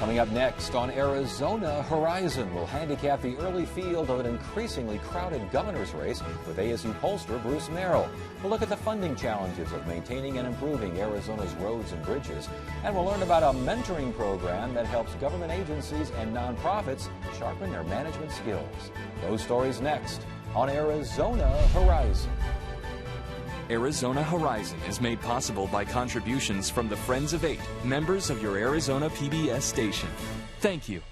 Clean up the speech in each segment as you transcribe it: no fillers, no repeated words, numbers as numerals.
Coming up next on Arizona Horizon, we'll handicap the early field of an increasingly crowded governor's race with ASU pollster Bruce Merrill. We'll look at the funding challenges of maintaining and improving Arizona's roads and bridges. And we'll learn about a mentoring program that helps government agencies and nonprofits sharpen their management skills. Those stories next on Arizona Horizon. Arizona Horizon is made possible by contributions from the Friends of Eight, members of your Arizona PBS station. Thank you.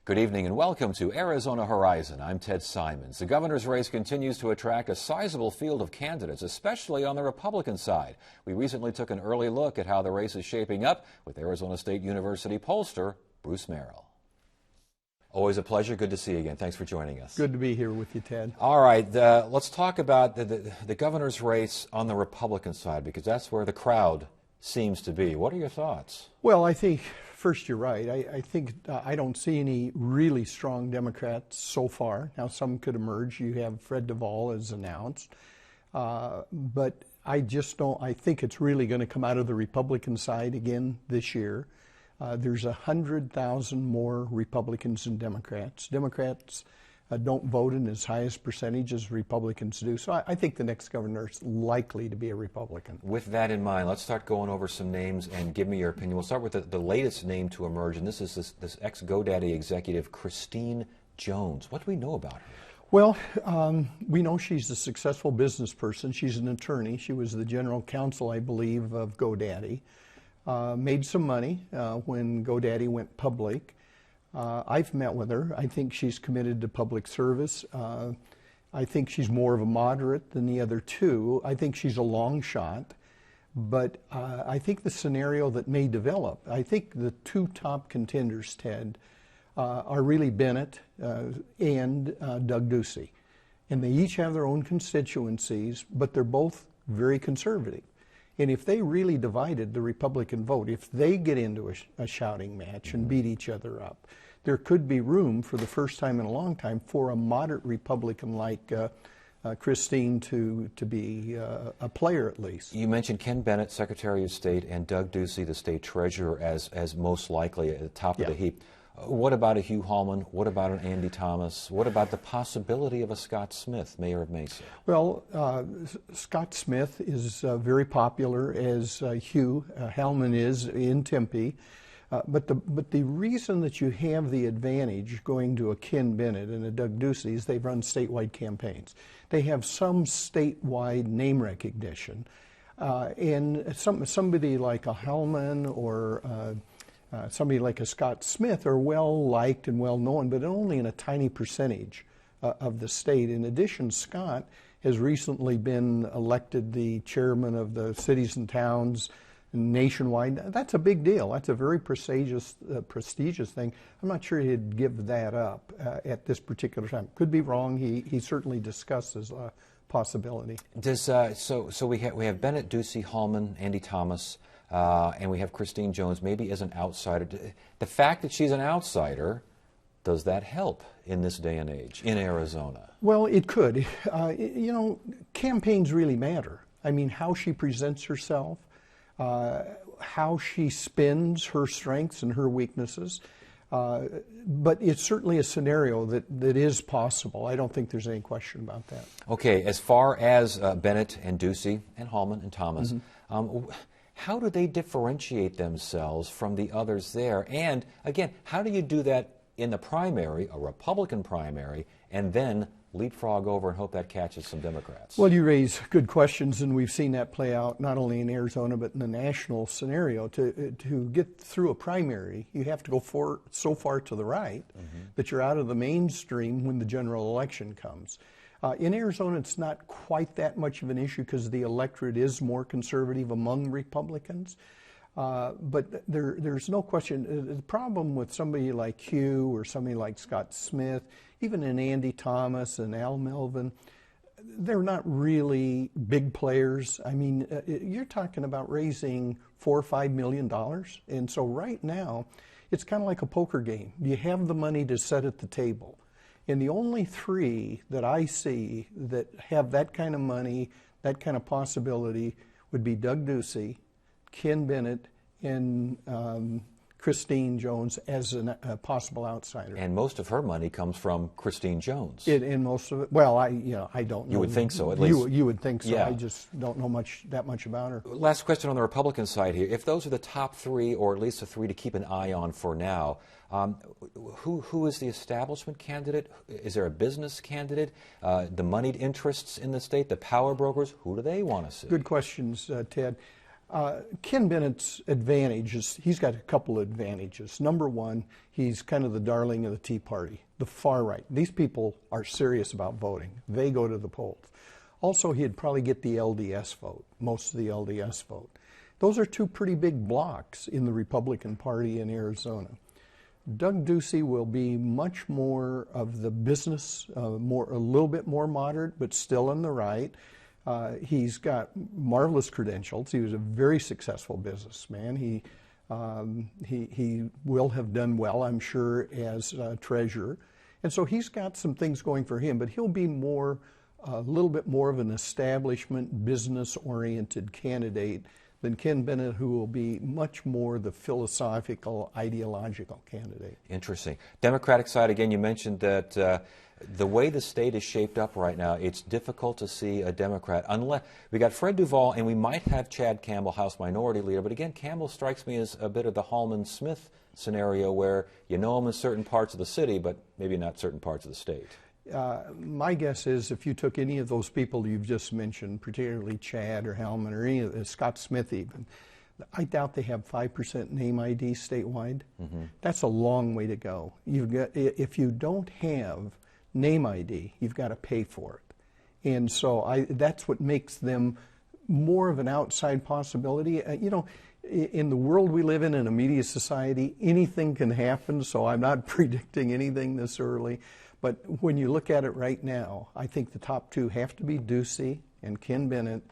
Good evening and welcome to Arizona Horizon. I'm Ted Simons. The governor's race continues to attract a sizable field of candidates, especially on the Republican side. We recently took an early look at how the race is shaping up with Arizona State University pollster Bruce Merrill. Always a pleasure. Good to see you again. Thanks for joining us. Good to be here with you, Ted. All right. Let's talk about the governor's race on the Republican side, because that's where the crowd seems to be. What are your thoughts? Well, I think, first, you're right. I think I don't see any really strong Democrats so far. Now, some could emerge. You have Fred Duvall as announced. But I just don't. I think it's really going to come out of the Republican side again this year. There's 100,000 more Republicans than Democrats. Democrats don't vote in as high as percentage as Republicans do. So I think the next governor is likely to be a Republican. With that in mind, let's start going over some names and give me your opinion. We'll start with the latest name to emerge, and this is this ex-GoDaddy executive, Christine Jones. What do we know about her? Well, we know she's a successful business person. She's an attorney. She was the general counsel, I believe, of GoDaddy. Made some money when GoDaddy went public. I've met with her. I think she's committed to public service. I think she's more of a moderate than the other two. I think she's a long shot. But I think the scenario that may develop, I think the two top contenders, Ted, are really Bennett and Doug Ducey. And they each have their own constituencies, but they're both very conservative. And if they really divided the Republican vote, if they get into a shouting match and beat each other up, there could be room for the first time in a long time for a moderate Republican like Christine to be a player at least. You mentioned Ken Bennett, Secretary of State, and Doug Ducey, the state treasurer, as most likely at the top of the heap. What about a Hugh Hallman? What about an Andy Thomas? What about the possibility of a Scott Smith, mayor of Mesa? Well, Scott Smith is very popular, as Hugh Hallman is in Tempe. But the reason that you have the advantage going to a Ken Bennett and a Doug Ducey is they've run statewide campaigns. They have some statewide name recognition. And somebody like a Hallman or somebody like a Scott Smith are well liked and well known, but only in a tiny percentage of the state. In addition, Scott has recently been elected the chairman of the Cities and Towns nationwide. That's a big deal. That's a very prestigious thing. I'm not sure he'd give that up at this particular time. Could be wrong. He certainly discusses a possibility. Does so we have Bennett, Ducey, Hallman, Andy Thomas. And we have Christine Jones, maybe as an outsider. The fact that she's an outsider, does that help in this day and age in Arizona? Well, it could. You know, campaigns really matter. I mean, how she presents herself, how she spins her strengths and her weaknesses. But it's certainly a scenario that is possible. I don't think there's any question about that. Okay, as far as Bennett and Ducey and Hallman and Thomas, how do they differentiate themselves from the others there? And again, how do you do that in the primary, a Republican primary, and then leapfrog over and hope that catches some Democrats? Well, you raise good questions, and we've seen that play out not only in Arizona but in the national scenario. To get through a primary, you have to go so far to the right that you're out of the mainstream when the general election comes. In Arizona, it's not quite that much of an issue because the electorate is more conservative among Republicans. But there's no question. The problem with somebody like Hugh or somebody like Scott Smith, even an Andy Thomas and Al Melvin, they're not really big players. I mean, you're talking about raising $4 or $5 million. And so right now, it's kind of like a poker game. You have the money to set at the table. And the only three that I see that have that kind of money, that kind of possibility, would be Doug Ducey, Ken Bennett, and Christine Jones as a possible outsider. And most of her money comes from Christine Jones. In most of it, well, I don't know. You would think so, at least. You would think so. Yeah. I just don't know that much about her. Last question on the Republican side here. If those are the top three, or at least the three to keep an eye on for now, who is the establishment candidate? Is there a business candidate? The moneyed interests in the state, the power brokers, who do they want to see? Good questions, Ted. Ken Bennett's advantages, he's got a couple of advantages. Number one, he's kind of the darling of the Tea Party, the far right. These people are serious about voting. They go to the polls. Also, he'd probably get the LDS vote, most of the LDS vote. Those are two pretty big blocks in the Republican Party in Arizona. Doug Ducey will be much more of the business, a little bit more moderate, but still on the right. He's got marvelous credentials. He was a very successful businessman. He will have done well, I'm sure, as treasurer. And so he's got some things going for him, but he'll be a little bit more of an establishment, business-oriented candidate than Ken Bennett, who will be much more the philosophical, ideological candidate. Interesting. Democratic side, again, you mentioned that the way the state is shaped up right now, it's difficult to see a Democrat, unless we got Fred Duvall and we might have Chad Campbell, House Minority Leader, but again, Campbell strikes me as a bit of the Hallman-Smith scenario where you know him in certain parts of the city, but maybe not certain parts of the state. My guess is if you took any of those people you've just mentioned, particularly Chad or Hallman or any of Scott Smith even, I doubt they have 5% name ID statewide. Mm-hmm. That's a long way to go. If you don't have name ID, you've got to pay for it. And so that's what makes them more of an outside possibility. In the world we live in a media society, anything can happen, so I'm not predicting anything this early. But when you look at it right now, I think the top two have to be Ducey and Ken Bennett,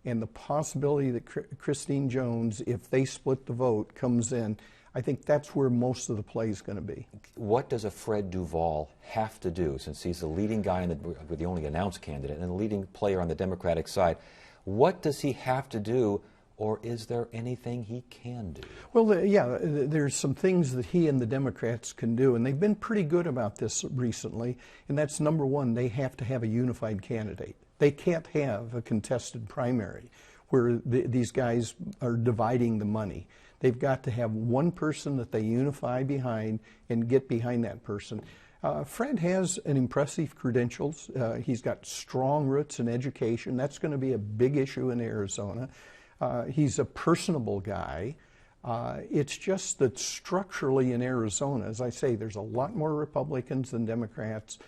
and the possibility that Christine Jones, if they split the vote, comes in. I think that's where most of the play is going to be. What does a Fred Duvall have to do, since he's the leading guy, the only announced candidate, and the leading player on the Democratic side? What does he have to do, or is there anything he can do? Well, there's some things that he and the Democrats can do, and they've been pretty good about this recently, and that's number one, they have to have a unified candidate. They can't have a contested primary where these guys are dividing the money. They've got to have one person that they unify behind and get behind that person. Fred has an impressive credentials. He's got strong roots in education. That's going to be a big issue in Arizona. He's a personable guy. It's just that structurally in Arizona, as I say, there's a lot more Republicans than Democrats.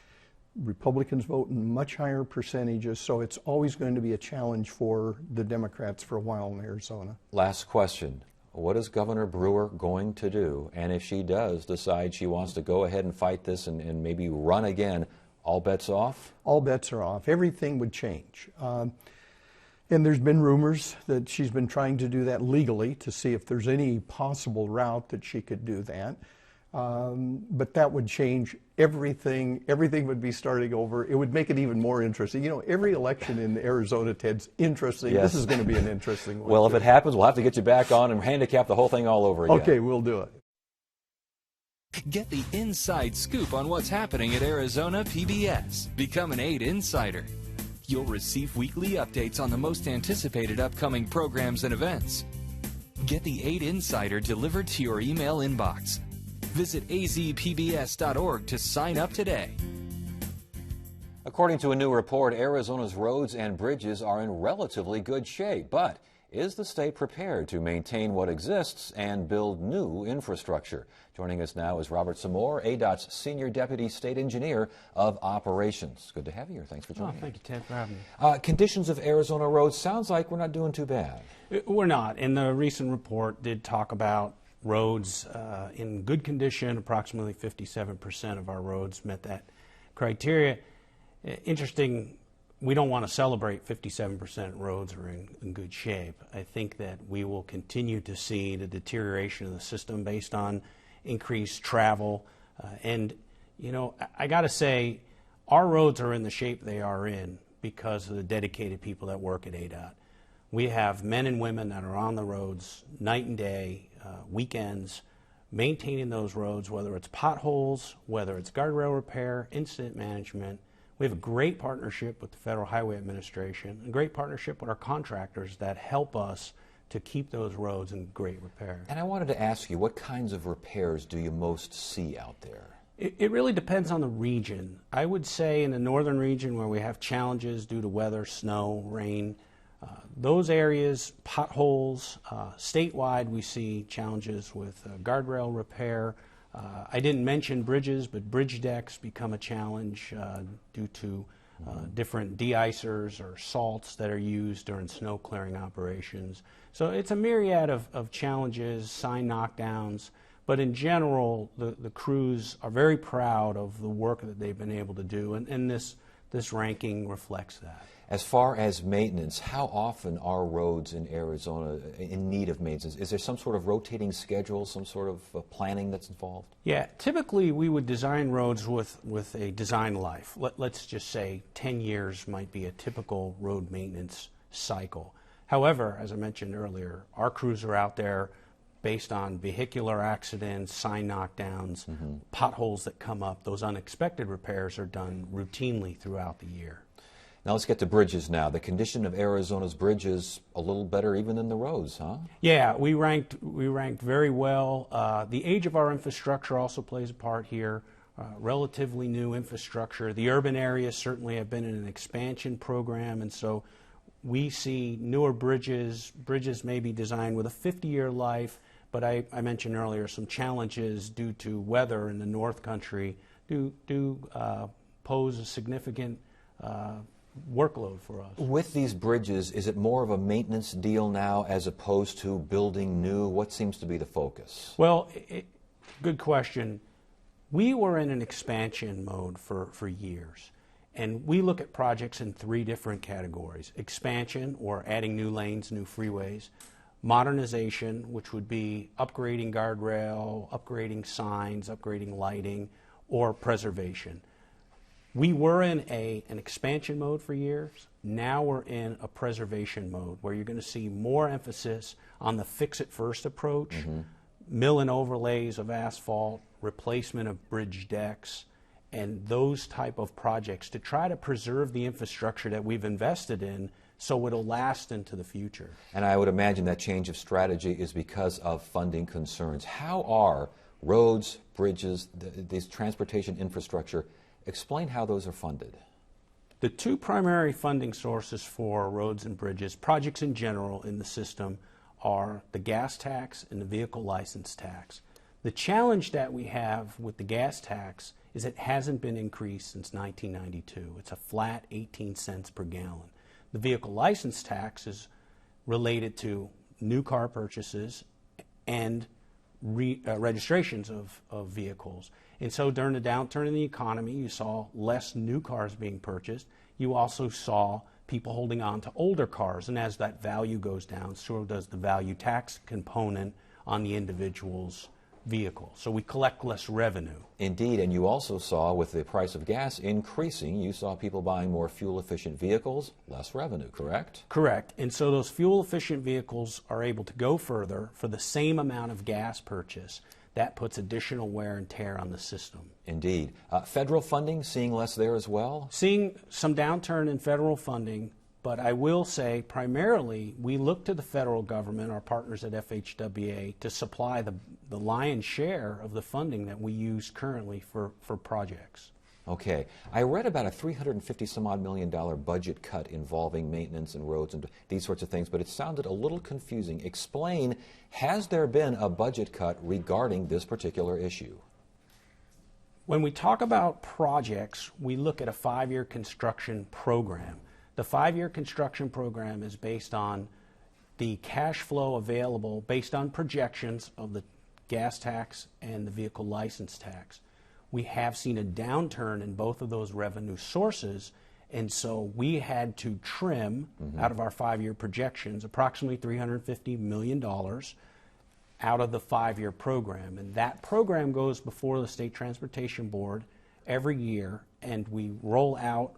Republicans vote in much higher percentages, so it's always going to be a challenge for the Democrats for a while in Arizona. Last question. What is Governor Brewer going to do? And if she does decide she wants to go ahead and fight this and maybe run again, all bets off? All bets are off. Everything would change. And there's been rumors that she's been trying to do that legally to see if there's any possible route that she could do that. But that would change everything. Everything would be starting over. It would make it even more interesting. You know, every election in Arizona, Ted's interesting. Yes. This is going to be an interesting one. Well, if it happens, we'll have to get you back on and handicap the whole thing all over again. Okay, we'll do it. Get the inside scoop on what's happening at Arizona PBS. Become an 8 Insider. You'll receive weekly updates on the most anticipated upcoming programs and events. Get the 8 Insider delivered to your email inbox. Visit azpbs.org to sign up today. According to a new report, Arizona's roads and bridges are in relatively good shape. But is the state prepared to maintain what exists and build new infrastructure? Joining us now is Robert Samore, ADOT's Senior Deputy State Engineer of Operations. Good to have you here. Thanks for joining us. Thank you, Ted, for having me. Conditions of Arizona roads, sounds like we're not doing too bad. We're not. And the recent report did talk about roads in good condition. Approximately 57% of our roads met that criteria. Interesting, we don't want to celebrate 57% roads are in good shape. I think that we will continue to see the deterioration of the system based on increased travel. And, you know, I got to say, our roads are in the shape they are in because of the dedicated people that work at ADOT. We have men and women that are on the roads night and day, weekends, maintaining those roads, whether it's potholes, whether it's guardrail repair, incident management. We have a great partnership with the Federal Highway Administration, a great partnership with our contractors that help us to keep those roads in great repair. And I wanted to ask you, what kinds of repairs do you most see out there? It really depends on the region. I would say in the northern region where we have challenges due to weather, snow, rain, those areas, potholes, statewide we see challenges with guardrail repair. I didn't mention bridges, but bridge decks become a challenge due to different de-icers or salts that are used during snow clearing operations. So it's a myriad of challenges, sign knockdowns, but in general, the crews are very proud of the work that they've been able to do, and this ranking reflects that. As far as maintenance, how often are roads in Arizona in need of maintenance? Is there some sort of rotating schedule, some sort of planning that's involved? Yeah, typically we would design roads with a design life. Let's just say 10 years might be a typical road maintenance cycle. However, as I mentioned earlier, our crews are out there based on vehicular accidents, sign knockdowns, potholes that come up. Those unexpected repairs are done routinely throughout the year. Now let's get to bridges now. The condition of Arizona's bridges a little better even than the roads, huh? Yeah, we ranked very well. The age of our infrastructure also plays a part here. Relatively new infrastructure. The urban areas certainly have been in an expansion program, and so we see newer bridges may be designed with a 50-year life, but I mentioned earlier some challenges due to weather in the North Country do pose a significant workload for us. With these bridges, is it more of a maintenance deal now as opposed to building new? What seems to be the focus? Well, good question. We were in an expansion mode for years, and we look at projects in three different categories: expansion, or adding new lanes, new freeways; modernization, which would be upgrading guardrail, upgrading signs, upgrading lighting; or preservation. We were in an expansion mode for years. Now we're in a preservation mode where you're going to see more emphasis on the fix-it-first approach, mill and overlays of asphalt, replacement of bridge decks, and those type of projects to try to preserve the infrastructure that we've invested in so it'll last into the future. And I would imagine that change of strategy is because of funding concerns. How are roads, bridges, these transportation infrastructure, explain how those are funded? The two primary funding sources for roads and bridges, projects in general in the system, are the gas tax and the vehicle license tax. The challenge that we have with the gas tax is it hasn't been increased since 1992. It's a flat 18 cents per gallon. The vehicle license tax is related to new car purchases and registrations of vehicles. And so during the downturn in the economy, you saw less new cars being purchased. You also saw people holding on to older cars. And as that value goes down, so does the value tax component on the individual's vehicle. So we collect less revenue. Indeed, and you also saw with the price of gas increasing, you saw people buying more fuel-efficient vehicles, less revenue, correct? Correct. And so those fuel-efficient vehicles are able to go further for the same amount of gas purchase. That puts additional wear and tear on the system. Indeed. Federal funding, seeing less there as well? Seeing some downturn in federal funding, but I will say primarily we look to the federal government, our partners at FHWA, to supply the lion's share of the funding that we use currently for projects. Okay. I read about a $350-some-odd million budget cut involving maintenance and roads and these sorts of things, but it sounded a little confusing. Explain, has there been a budget cut regarding this particular issue? When we talk about projects, we look at a 5-year construction program. The 5-year construction program is based on the cash flow available based on projections of the gas tax and the vehicle license tax. We have seen a downturn in both of those revenue sources, and so we had to trim out of our 5-year projections approximately $350 million out of the 5-year program. And that program goes before the State Transportation Board every year, and we roll out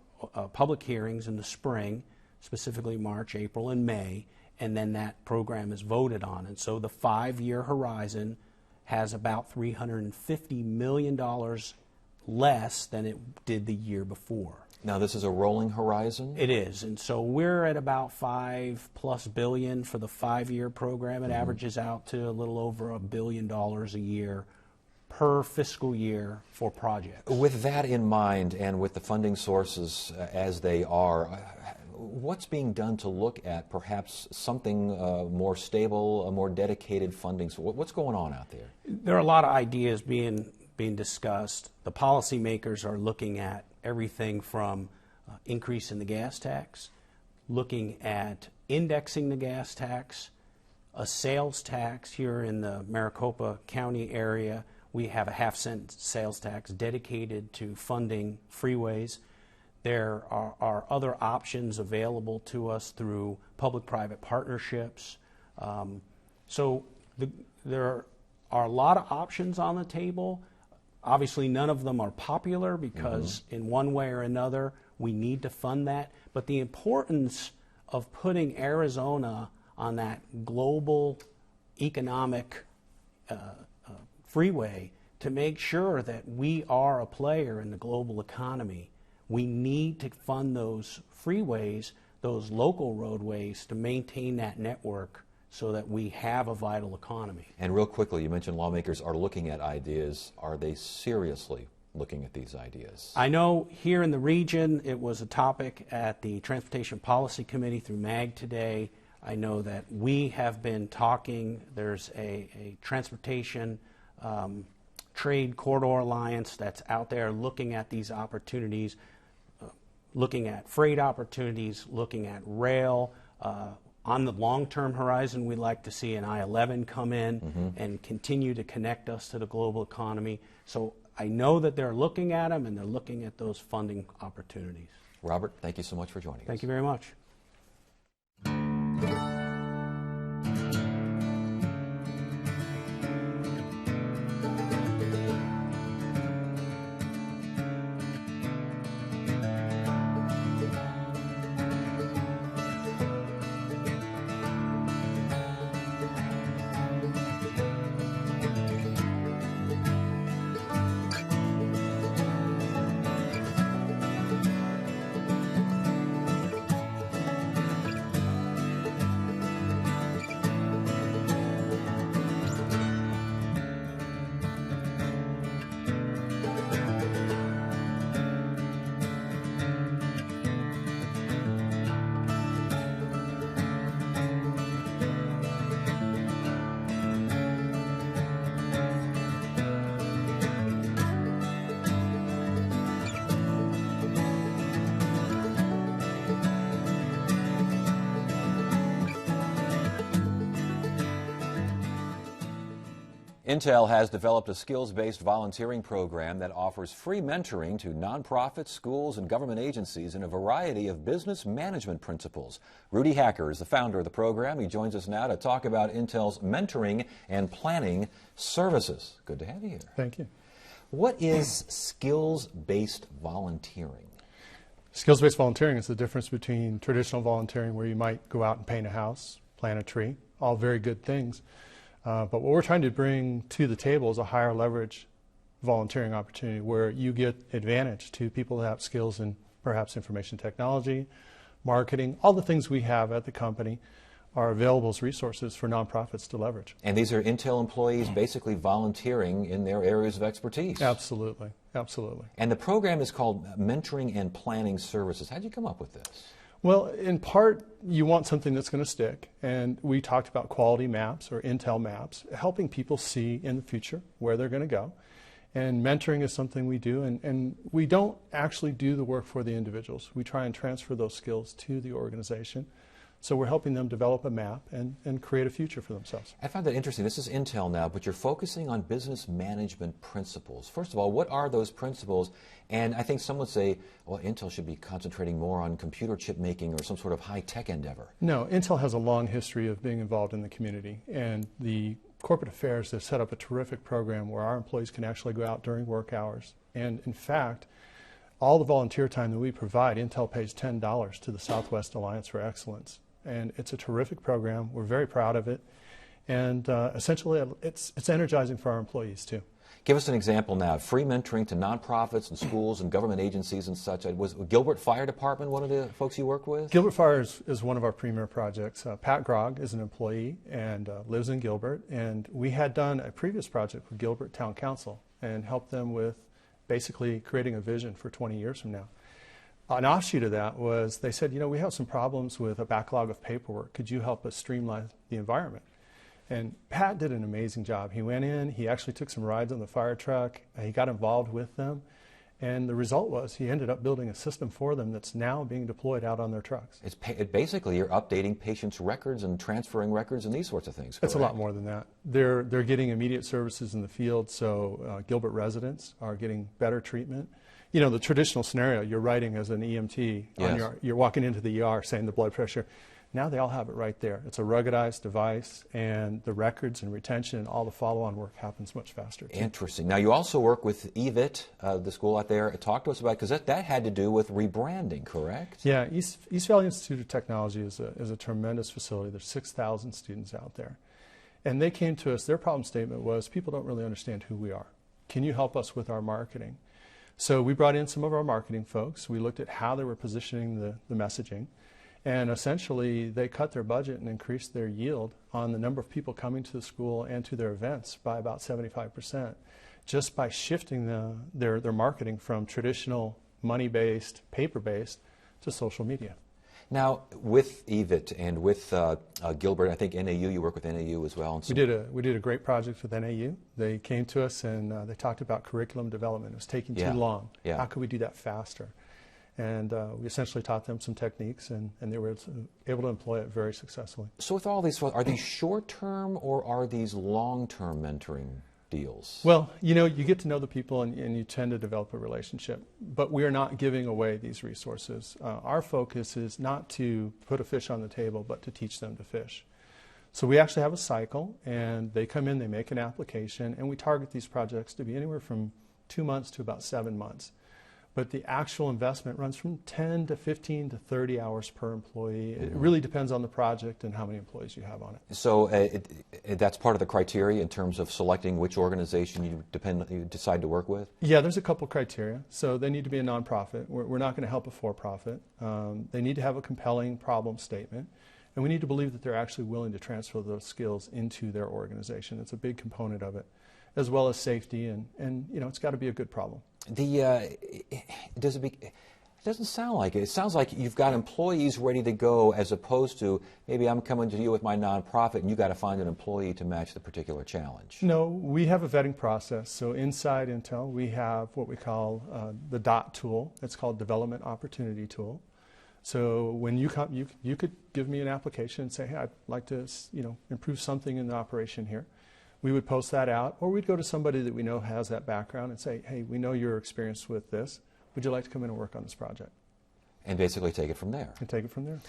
public hearings in the spring, specifically March, April, and May, and then that program is voted on. And so the 5-year horizon has about $350 million less than it did the year before. Now, this is a rolling horizon? It is, and so we're at about $5+ billion for the 5-year program. It averages out to a little over $1 billion a year per fiscal year for projects. With that in mind, and with the funding sources as they are, what's being done to look at perhaps something more stable, a more dedicated funding? So what's going on out there? There are a lot of ideas being discussed. The policymakers are looking at everything from increase in the gas tax, looking at indexing the gas tax, a sales tax. Here in the Maricopa County area, we have a half-cent sales tax dedicated to funding freeways. There are other options available to us through public-private partnerships. There are a lot of options on the table. Obviously, none of them are popular because in one way or another, we need to fund that. But the importance of putting Arizona on that global economic freeway to make sure that we are a player in the global economy, we need to fund those freeways, those local roadways, to maintain that network so that we have a vital economy. And real quickly, you mentioned lawmakers are looking at ideas. Are they seriously looking at these ideas? I know here in the region it was a topic at the Transportation Policy Committee through MAG today. I know that we have been talking. There's a transportation trade corridor alliance that's out there looking at these opportunities, looking at freight opportunities, looking at rail. On the long-term horizon, we'd like to see an I-11 come in and continue to connect us to the global economy. So I know that they're looking at them, and they're looking at those funding opportunities. Robert, thank you so much for joining us. Thank you very much. Intel has developed a skills-based volunteering program that offers free mentoring to nonprofits, schools, and government agencies in a variety of business management principles. Rudy Hacker is the founder of the program. He joins us now to talk about Intel's mentoring and planning services. Good to have you here. Thank you. What is skills-based volunteering? Skills-based volunteering is the difference between traditional volunteering, where you might go out and paint a house, plant a tree, all very good things. But what we're trying to bring to the table is a higher leverage volunteering opportunity where you get advantage to people that have skills in perhaps information technology, marketing. All the things we have at the company are available as resources for nonprofits to leverage. And these are Intel employees basically volunteering in their areas of expertise. Absolutely, absolutely. And the program is called Mentoring and Planning Services. How did you come up with this? Well, in part, you want something that's going to stick, and we talked about quality maps or Intel maps, helping people see in the future where they're going to go. And mentoring is something we do, and we don't actually do the work for the individuals. We try and transfer those skills to the organization. So we're helping them develop a map and create a future for themselves. I found that interesting. This is Intel now, but you're focusing on business management principles. First of all, what are those principles? And I think some would say, well, Intel should be concentrating more on computer chip making or some sort of high-tech endeavor. No, Intel has a long history of being involved in the community, and the corporate affairs has set up a terrific program where our employees can actually go out during work hours. And in fact, all the volunteer time that we provide, Intel pays $10 to the Southwest Alliance for Excellence. And it's a terrific program. We're very proud of it. And essentially, it's energizing for our employees, too. Give us an example now. Free mentoring to nonprofits and schools and government agencies and such. Was Gilbert Fire Department one of the folks you worked with? Gilbert Fire is one of our premier projects. Pat Grog is an employee and lives in Gilbert. And we had done a previous project with Gilbert Town Council and helped them with basically creating a vision for 20 years from now. An offshoot of that was they said, we have some problems with a backlog of paperwork. Could you help us streamline the environment? And Pat did an amazing job. He went in, he actually took some rides on the fire truck, he got involved with them, and the result was he ended up building a system for them that's now being deployed out on their trucks. Basically, you're updating patients' records and transferring records and these sorts of things. It's a lot more than that. They're getting immediate services in the field, so Gilbert residents are getting better treatment. The traditional scenario, you're writing as an EMT, yes. You're walking into the ER saying the blood pressure. Now they all have it right there. It's a ruggedized device, and the records and retention and all the follow-on work happens much faster, too. Interesting. Now, you also work with EVIT, the school out there. Talk to us about, because that had to do with rebranding, correct? Yeah, East Valley Institute of Technology is a tremendous facility. There's 6,000 students out there. And they came to us, their problem statement was, people don't really understand who we are. Can you help us with our marketing? So we brought in some of our marketing folks. We looked at how they were positioning the messaging. And essentially, they cut their budget and increased their yield on the number of people coming to the school and to their events by about 75%, just by shifting their marketing from traditional money-based, paper-based, to social media. Now, with EVIT and with Gilbert, I think NAU, you work with NAU as well. We did a great project with NAU. They came to us and they talked about curriculum development. It was taking too long. Yeah. How could we do that faster? And we essentially taught them some techniques, and they were able to employ it very successfully. So with all these, are these short-term or are these long-term mentoring deals? Well, you get to know the people and you tend to develop a relationship. But we are not giving away these resources. Our focus is not to put a fish on the table, but to teach them to fish. So we actually have a cycle, and they come in, they make an application, and we target these projects to be anywhere from 2 months to about 7 months. But the actual investment runs from 10 to 15 to 30 hours per employee. It really depends on the project and how many employees you have on it. So that's part of the criteria in terms of selecting which organization you decide to work with? Yeah, there's a couple criteria. So they need to be a nonprofit. We're not going to help a for-profit. They need to have a compelling problem statement. And we need to believe that they're actually willing to transfer those skills into their organization. It's a big component of it, as well as safety, and it's got to be a good problem. It doesn't sound like it. It sounds like you've got employees ready to go, as opposed to maybe I'm coming to you with my nonprofit and you got to find an employee to match the particular challenge. No, we have a vetting process. So inside Intel, we have what we call the DOT tool. It's called Development Opportunity Tool. So when you come, you could give me an application and say, hey, I'd like to improve something in the operation here. We would post that out, or we'd go to somebody that we know has that background and say, hey, we know you're experienced with this. Would you like to come in and work on this project? And basically take it from there. And take it from there.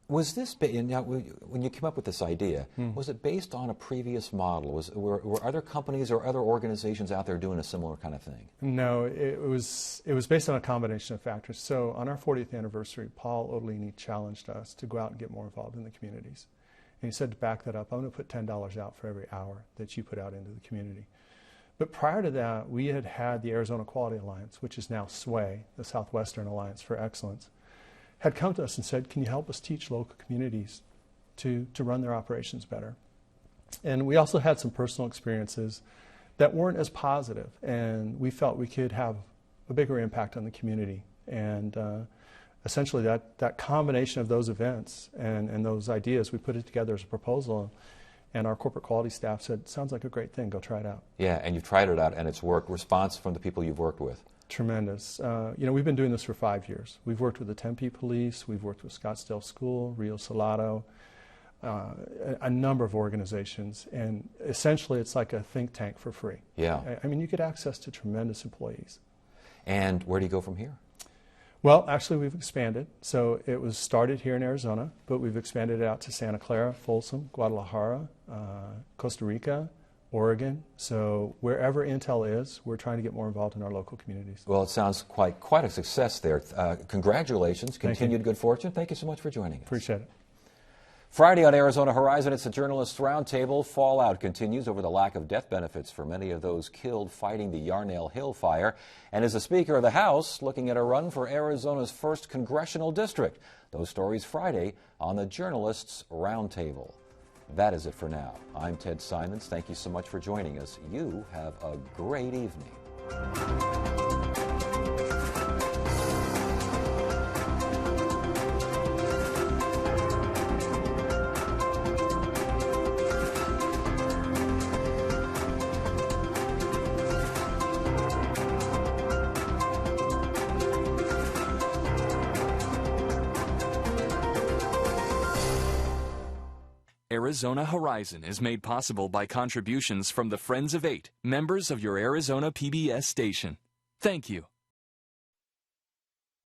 Was this, when you came up with this idea, was it based on a previous model? Were other companies or other organizations out there doing a similar kind of thing? No, it was based on a combination of factors. So on our 40th anniversary, Paul Otellini challenged us to go out and get more involved in the communities. And he said, to back that up, I'm going to put $10 out for every hour that you put out into the community. But prior to that, we had the Arizona Quality Alliance, which is now SWAY, the Southwestern Alliance for Excellence, had come to us and said, can you help us teach local communities to run their operations better? And we also had some personal experiences that weren't as positive, and we felt we could have a bigger impact on the community. And essentially that combination of those events and those ideas, we put it together as a proposal, and our corporate quality staff said, sounds like a great thing, go try it out. Yeah, and you've tried it out and it's worked. Response from the people you've worked with? Tremendous. We've been doing this for 5 years. We've worked with the Tempe Police, we've worked with Scottsdale School, Rio Salado, a number of organizations, and essentially it's like a think tank for free. Yeah. I mean, you get access to tremendous employees. And where do you go from here? Well, actually, we've expanded. So it was started here in Arizona, but we've expanded it out to Santa Clara, Folsom, Guadalajara, Costa Rica, Oregon. So wherever Intel is, we're trying to get more involved in our local communities. Well, it sounds quite a success there. Congratulations. Continued good fortune. Thank you so much for joining us. Appreciate it. Friday on Arizona Horizon, it's a journalists' roundtable. Fallout continues over the lack of death benefits for many of those killed fighting the Yarnell Hill fire. And as the Speaker of the House looking at a run for Arizona's first congressional district. Those stories Friday on the journalists' roundtable. That is it for now. I'm Ted Simons. Thank you so much for joining us. You have a great evening. Arizona Horizon is made possible by contributions from the Friends of Eight, members of your Arizona PBS station. Thank you.